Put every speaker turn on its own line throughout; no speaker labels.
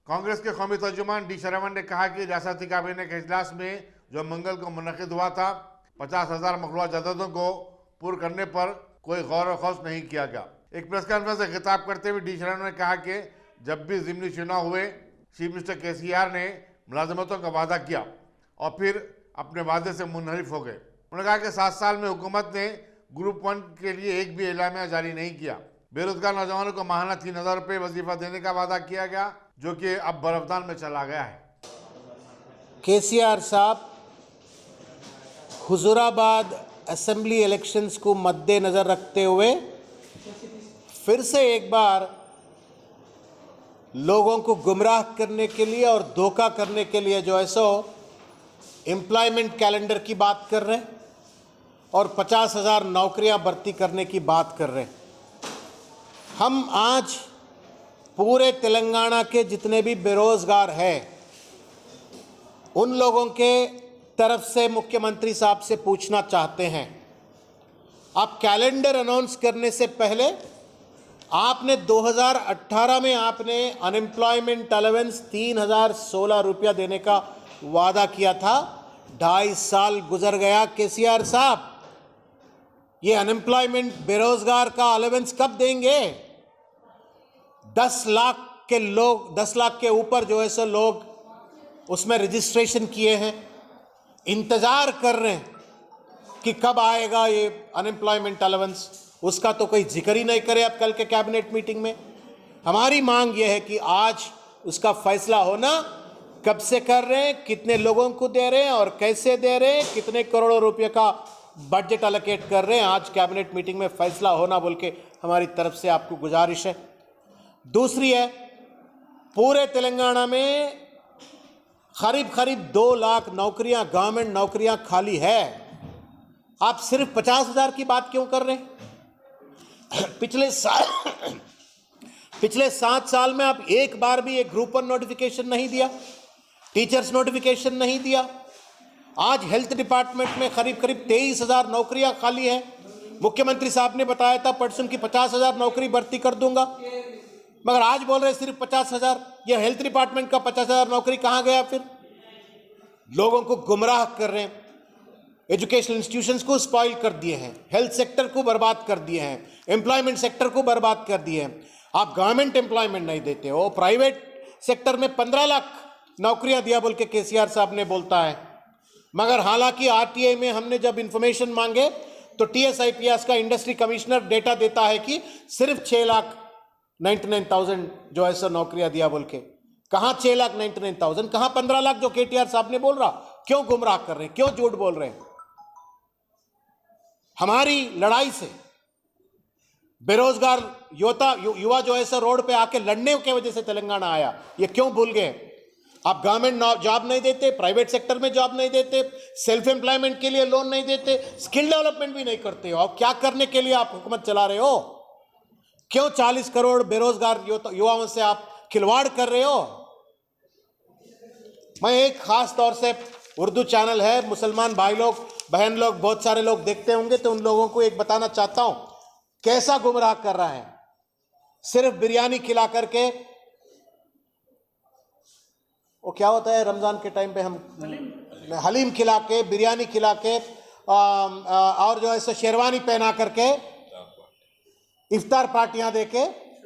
कांग्रेस के कौमी तर्जुमान डी शरवण ने कहा कि रियासती काबीने के इजलास में जो मंगल को मुनक़िद हुआ था, 50,000 मखलूआ जदों को पूर्ण करने पर कोई गौर व खौस नहीं किया गया। एक प्रेस कॉन्फ्रेंस से खिताब करते हुए डी शरवण ने कहा कि जब भी ज़िमनी चुनाव हुए, चीफ मिनिस्टर केसीआर ने मुलाजमतों का वादा किया और फिर अपने वादे से मुनहरिफ हो गए। उन्होंने कहा कि 7 साल में हुकूमत ने ग्रुप 1 के लिए एक भी एलामिया जारी नहीं किया। बेरोजगार नौजवानों को माहाना 3,000 रुपये वजीफा देने का वादा किया गया, जो कि अब बरफदान में चला गया है।
केसीआर साहब हुजूराबाद असेंबली इलेक्शंस को मद्देनज़र रखते हुए फिर से एक बार लोगों को गुमराह करने के लिए और धोखा करने के लिए जो है सो एम्प्लॉयमेंट कैलेंडर की बात कर रहे हैं और 50,000 नौकरियां भर्ती करने की बात कर रहे हैं। हम आज पूरे तेलंगाना के जितने भी बेरोजगार हैं, उन लोगों के तरफ से मुख्यमंत्री साहब से पूछना चाहते हैं, आप कैलेंडर अनाउंस करने से पहले आपने 2018 में आपने अनएम्प्लॉयमेंट अलाउंस 3,016 रुपया देने का वादा किया था। 2.5 साल गुजर गया केसीआर साहब, ये अनएम्प्लॉयमेंट बेरोजगार का अलाउंस कब देंगे? 10 लाख के ऊपर जो है सो लोग उसमें रजिस्ट्रेशन किए हैं, इंतजार कर रहे हैं कि कब आएगा ये अनएम्प्लॉयमेंट अलाउंस। उसका तो कोई जिक्र ही नहीं करे अब कल के कैबिनेट मीटिंग में। हमारी मांग ये है कि आज उसका फैसला होना, कब से कर रहे हैं, कितने लोगों को दे रहे हैं और कैसे दे रहे हैं, कितने करोड़ों रुपए का बजट अलोकेट कर रहे हैं, आज कैबिनेट मीटिंग में फैसला होना बोल के हमारी तरफ से आपको गुजारिश है। दूसरी है, पूरे तेलंगाना में करीब 2 लाख नौकरियां, गवर्नमेंट नौकरियां खाली है। आप सिर्फ 50,000 की बात क्यों कर रहे हैं? पिछले 7 साल में आप एक बार भी एक ग्रुप 1 नोटिफिकेशन नहीं दिया, टीचर्स नोटिफिकेशन नहीं दिया। आज हेल्थ डिपार्टमेंट में करीब 23,000 नौकरियां खाली है। मुख्यमंत्री साहब ने बताया था परसों की 50,000 नौकरी भर्ती कर दूंगा, मगर आज बोल रहे सिर्फ 50,000। यह हेल्थ डिपार्टमेंट का 50,000 नौकरी कहां गया? फिर लोगों को गुमराह कर रहे हैं, एजुकेशनल इंस्टीट्यूशंस को स्पॉइल कर दिए हैं, हेल्थ सेक्टर को बर्बाद कर दिए हैं, एम्प्लॉयमेंट सेक्टर को बर्बाद कर दिए हैं। आप गवर्नमेंट एम्प्लॉयमेंट नहीं देते हो, प्राइवेट सेक्टर में 15 लाख नौकरियां दिया बोल के केसीआर साहब ने बोलता है। मगर हालांकि आरटीआई में हमने जब इंफॉर्मेशन मांगे तो टीएसआईपीएस का इंडस्ट्री कमिश्नर डेटा देता है कि सिर्फ 6,99,000 जो है सो नौकरियां दिया बोल के। कहां 6,99,000, कहां 15 लाख जो केटीआर साहब ने बोल रहा? क्यों गुमराह कर रहे हैं, क्यों झूठ बोल रहे हैं? हमारी लड़ाई से बेरोजगार युवा जो है सो रोड पे आके लड़ने की वजह से तेलंगाना आया, ये क्यों भूल गए? आप गवर्नमेंट जॉब नहीं देते, प्राइवेट सेक्टर में जॉब नहीं देते, सेल्फ एम्प्लॉयमेंट के लिए लोन नहीं देते, स्किल डेवलपमेंट भी नहीं करते हो। अब क्या करने के लिए आप हुकूमत चला रहे हो? क्यों 40 करोड़ बेरोजगार युवाओं से आप खिलवाड़ कर रहे हो? मैं एक खास तौर से, उर्दू चैनल है, मुसलमान भाई लोग बहन लोग बहुत सारे लोग देखते होंगे, तो उन लोगों को एक बताना चाहता हूं कैसा गुमराह कर रहा है। सिर्फ बिरयानी खिला करके, वो क्या होता है रमजान के टाइम पे, हम हलीम खिला के, बिरयानी खिला के और जो है सो शेरवानी पहना करके इफ्तार पार्टियां देके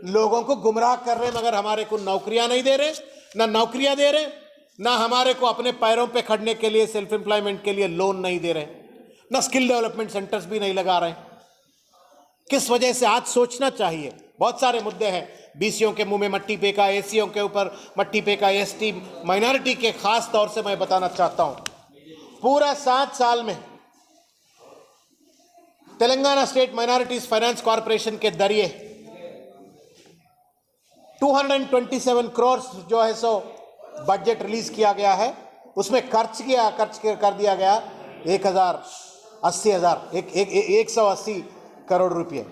लोगों को गुमराह कर रहे हैं। मगर हमारे को नौकरियां नहीं दे रहे, ना नौकरियां दे रहे, ना हमारे को अपने पैरों पे खड़ने के लिए सेल्फ एम्प्लॉयमेंट के लिए लोन नहीं दे रहे, ना स्किल डेवलपमेंट सेंटर्स भी नहीं लगा रहे। किस वजह से? आज सोचना चाहिए। बहुत सारे मुद्दे हैं, बीसीओ के मुंह में मट्टी फेंका, एसीओ के ऊपर मट्टी फेंका, एसटी माइनॉरिटी के खास तौर से मैं बताना चाहता हूं, पूरा 7 साल में Telangana state minorities finance corporation के जरिए 227 करोड़ जो है सो बजट रिलीज किया गया है। उसमें खर्च कर दिया गया 180 करोड़ रुपये।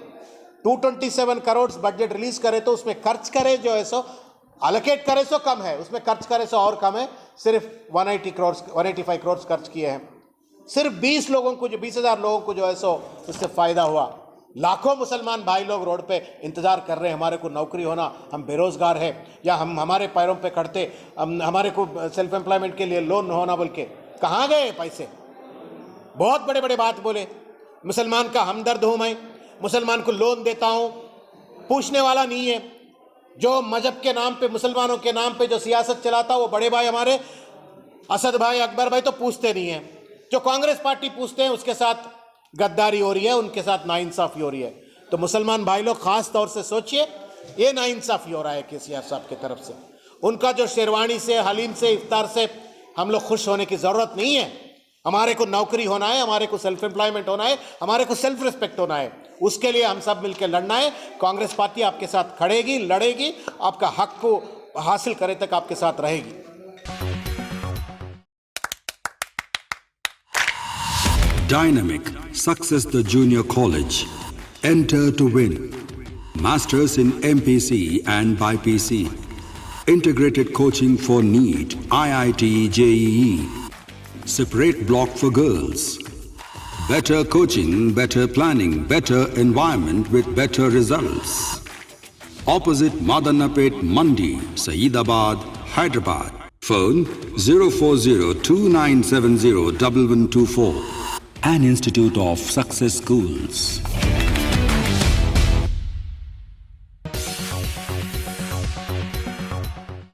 227 करोड़ बजट रिलीज करे तो उसमें खर्च करे जो है सो, अलोकेट करे सो कम है, उसमें खर्च करे सो और कम है। सिर्फ 185 करोड़ खर्च किए हैं। सिर्फ 20,000 लोगों को जो है सो उससे फायदा हुआ। लाखों मुसलमान भाई लोग रोड पे इंतजार कर रहे हैं हमारे को नौकरी होना, हम बेरोजगार है या हम हमारे पैरों पे खड़ते, हमारे को सेल्फ एम्प्लॉयमेंट के लिए लोन होना बोल के कहाँ गए पैसे? बहुत बड़े बड़े बात बोले, मुसलमान का हमदर्द हूं मैं, मुसलमान को लोन देता हूं, पूछने वाला नहीं है। जो मजहब के नाम पे, मुसलमानों के नाम पे जो सियासत चलाता वो बड़े भाई हमारे असद भाई, अकबर भाई तो पूछते नहीं है। जो कांग्रेस पार्टी पूछते हैं उसके साथ गद्दारी हो रही है, उनके साथ नाइंसाफी हो रही है। तो मुसलमान भाई लोग खास तौर से सोचिए, ये नाइंसाफी हो रहा है केसीआर साहब की तरफ से। उनका जो शेरवानी से, हलीम से, इफ्तार से हम लोग खुश होने की जरूरत नहीं है। हमारे को नौकरी होना है, हमारे को सेल्फ एम्प्लॉयमेंट होना है, हमारे को सेल्फ रिस्पेक्ट होना है। उसके लिए हम सब मिलकर लड़ना है। कांग्रेस पार्टी आपके साथ खड़ेगी, लड़ेगी, आपका हक को हासिल करे तक आपके साथ रहेगी।
Dynamic Success the Junior College. Enter to win. Masters in MPC and BPC. Integrated coaching for NEET, IIT, JEE. Separate block for girls. Better coaching, better planning, better environment with better results. Opposite Madanapet Mandi, Saeedabad, Hyderabad. Phone 04029701124. An Institute of Success Schools.